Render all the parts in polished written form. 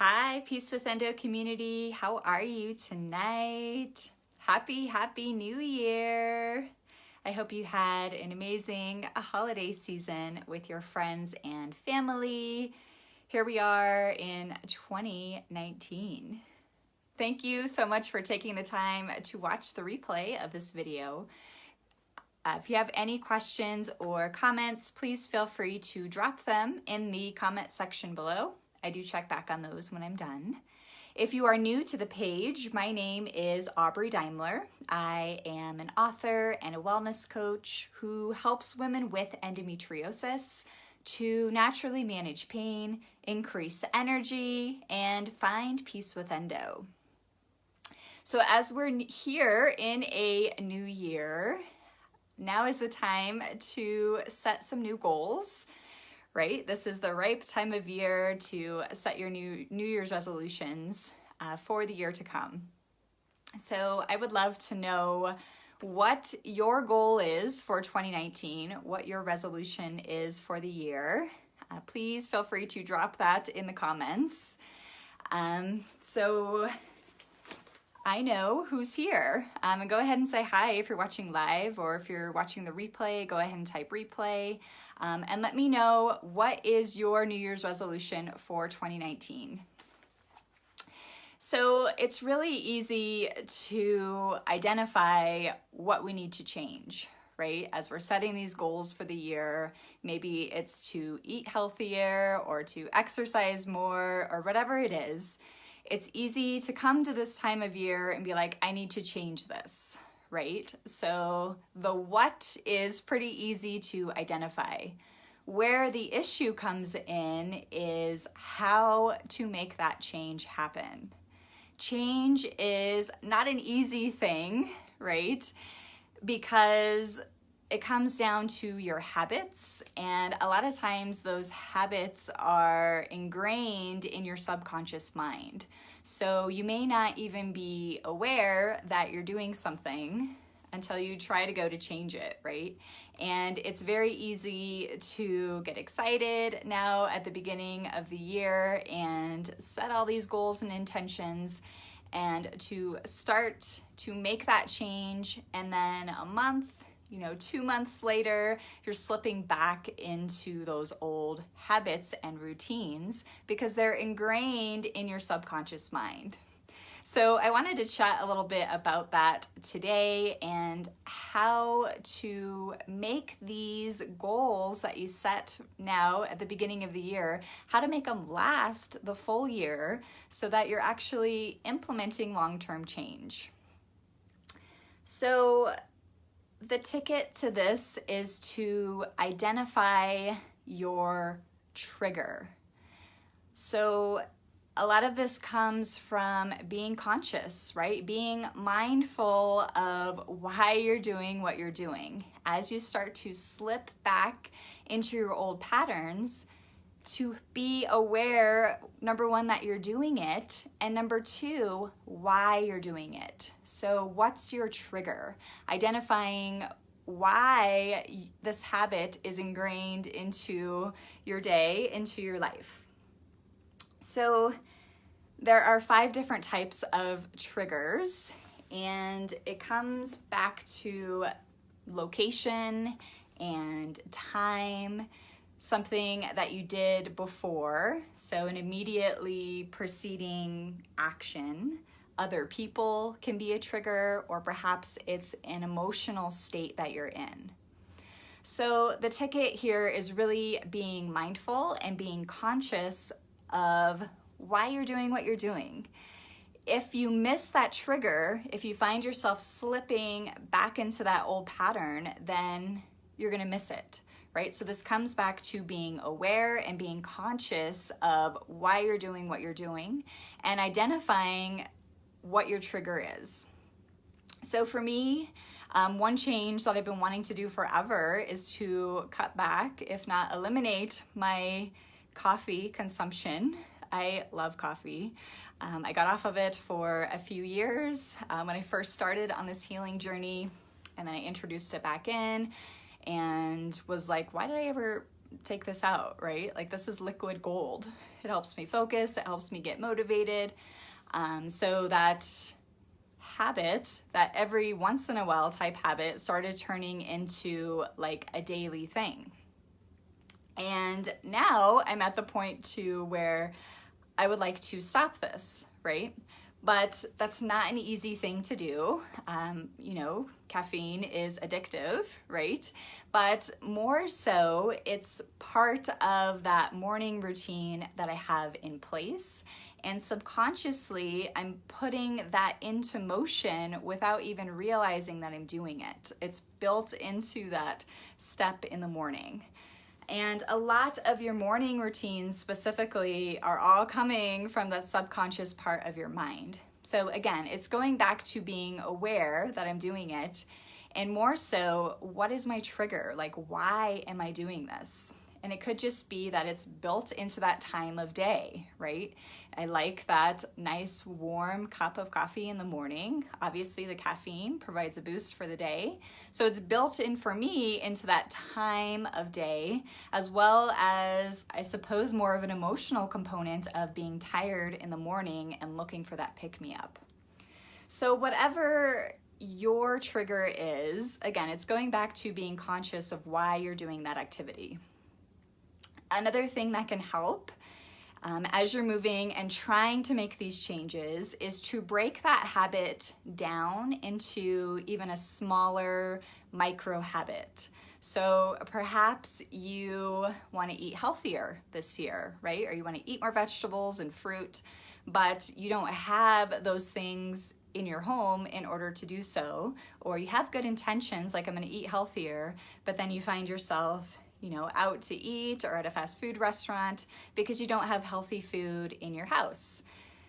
Hi, Peace with Endo community. How are you tonight? Happy New Year. I hope you had an amazing holiday season with your friends and family. Here we are in 2019. Thank you so much for taking the time to watch the replay of this video. If you have any questions or comments, please feel free to drop them in the comment section below. I do check back on those when I'm done. If you are new to the page, my name is Aubrey Daimler. I am an author and a wellness coach who helps women with endometriosis to naturally manage pain, increase energy, and find peace with endo. So as we're here in a new year, now is the time to set some new goals. Right? This is the ripe time of year to set your New Year's resolutions for the year to come. So I would love to know what your goal is for 2019, what your resolution is for the year. Please feel free to drop that in the comments. So I know who's here. And go ahead and say hi if you're watching live, or if you're watching the replay, go ahead and type replay. And let me know, what is your New Year's resolution for 2019? So it's really easy to identify what we need to change, right? As we're setting these goals for the year, maybe it's to eat healthier or to exercise more or whatever it is. It's easy to come to this time of year and be like, I need to change this, right? So the what is pretty easy to identify. Where the issue comes in is how to make that change happen. Change is not an easy thing, right? Because it comes down to your habits, and a lot of times those habits are ingrained in your subconscious mind. So you may not even be aware that you're doing something until you try to go to change it, right? And it's very easy to get excited now at the beginning of the year and set all these goals and intentions and to start to make that change, and then a month, 2 months later, you're slipping back into those old habits and routines because they're ingrained in your subconscious mind. So I wanted to chat a little bit about that today and how to make these goals that you set now at the beginning of the year, how to make them last the full year so that you're actually implementing long-term change. So the ticket to this is to identify your trigger. So a lot of this comes from being conscious, right? Being mindful of why you're doing what you're doing. As you start to slip back into your old patterns, to be aware, number one, that you're doing it, and number two, why you're doing it. So what's your trigger? Identifying why this habit is ingrained into your day, into your life. So there are 5 different types of triggers, and it comes back to location and time, something that you did before, so an immediately preceding action. Other people can be a trigger, or perhaps it's an emotional state that you're in. So the ticket here is really being mindful and being conscious of why you're doing what you're doing. If you miss that trigger, if you find yourself slipping back into that old pattern, then you're gonna miss it, right? So this comes back to being aware and being conscious of why you're doing what you're doing and identifying what your trigger is. So for me, one change that I've been wanting to do forever is to cut back, if not eliminate, my coffee consumption. I love coffee. I got off of it for a few years when I first started on this healing journey, and then I introduced it back in and was like, why did I ever take this out, right? Like this is liquid gold. It helps me focus, it helps me get motivated. So that habit, that every once in a while type habit, started turning into like a daily thing. And now I'm at the point to where I would like to stop this, right? But that's not an easy thing to do. You know, caffeine is addictive, right? But more so, it's part of that morning routine that I have in place. And subconsciously, I'm putting that into motion without even realizing that I'm doing it. It's built into that step in the morning. And a lot of your morning routines specifically are all coming from the subconscious part of your mind. So again, it's going back to being aware that I'm doing it, and more so, what is my trigger? Like, why am I doing this? And it could just be that it's built into that time of day, right? I like that nice warm cup of coffee in the morning. Obviously the caffeine provides a boost for the day. So it's built in for me into that time of day, as well as, I suppose, more of an emotional component of being tired in the morning and looking for that pick-me-up. So whatever your trigger is, again, it's going back to being conscious of why you're doing that activity. Another thing that can help as you're moving and trying to make these changes is to break that habit down into even a smaller micro habit. So perhaps you want to eat healthier this year, right? Or you want to eat more vegetables and fruit, but you don't have those things in your home in order to do so. Or you have good intentions, like I'm going to eat healthier, but then you find yourself out to eat or at a fast food restaurant because you don't have healthy food in your house.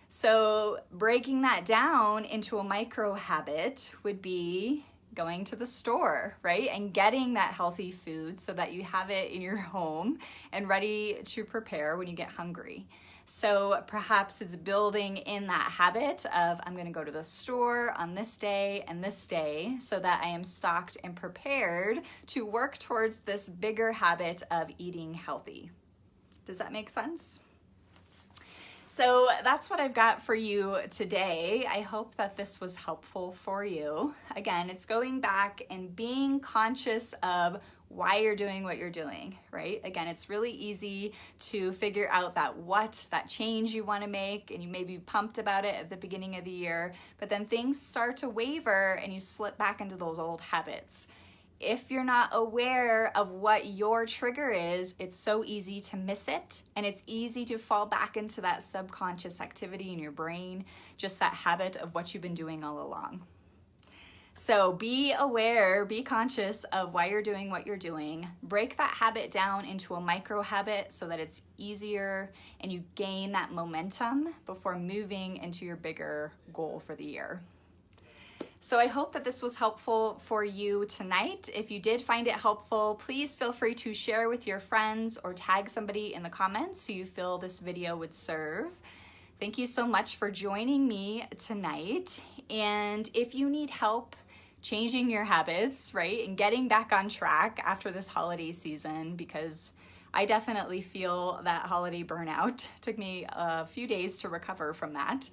So breaking that down into a micro habit would be going to the store, right? And getting that healthy food so that you have it in your home and ready to prepare when you get hungry. So perhaps it's building in that habit of I'm going to go to the store on this day and this day so that I am stocked and prepared to work towards this bigger habit of eating healthy. Does that make sense? So that's what I've got for you today. I hope that this was helpful for you. Again, it's going back and being conscious of why you're doing what you're doing, right? Again, it's really easy to figure out that change you want to make, and you may be pumped about it at the beginning of the year, but then things start to waver and you slip back into those old habits. If you're not aware of what your trigger is, it's so easy to miss it, and it's easy to fall back into that subconscious activity in your brain, just that habit of what you've been doing all along. So be aware, be conscious of why you're doing what you're doing. Break that habit down into a micro habit so that it's easier and you gain that momentum before moving into your bigger goal for the year. So I hope that this was helpful for you tonight. If you did find it helpful, please feel free to share with your friends or tag somebody in the comments who you feel this video would serve. Thank you so much for joining me tonight. And if you need help changing your habits, right, and getting back on track after this holiday season, because I definitely feel that holiday burnout. Took me a few days to recover from that.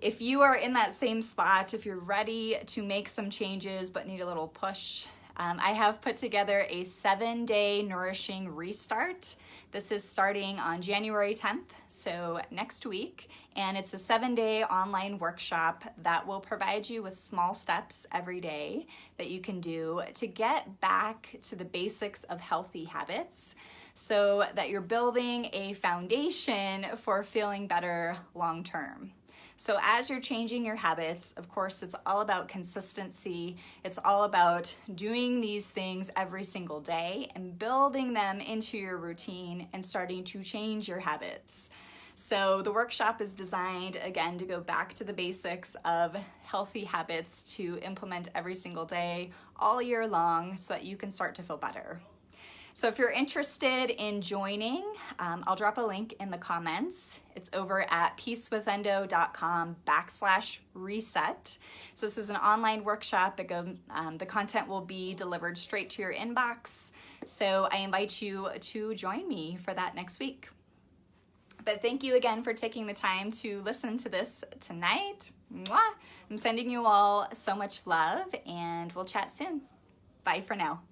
If you are in that same spot, if you're ready to make some changes but need a little push, I have put together a 7-day nourishing restart. This is starting on January 10th, so next week, and it's a 7-day online workshop that will provide you with small steps every day that you can do to get back to the basics of healthy habits so that you're building a foundation for feeling better long term. So as you're changing your habits, of course, it's all about consistency. It's all about doing these things every single day and building them into your routine and starting to change your habits. So the workshop is designed, again, to go back to the basics of healthy habits to implement every single day, all year long, so that you can start to feel better. So if you're interested in joining, I'll drop a link in the comments. It's over at peacewithendo.com/reset. So this is an online workshop. The content will be delivered straight to your inbox. So I invite you to join me for that next week. But thank you again for taking the time to listen to this tonight. Mwah! I'm sending you all so much love, and we'll chat soon. Bye for now.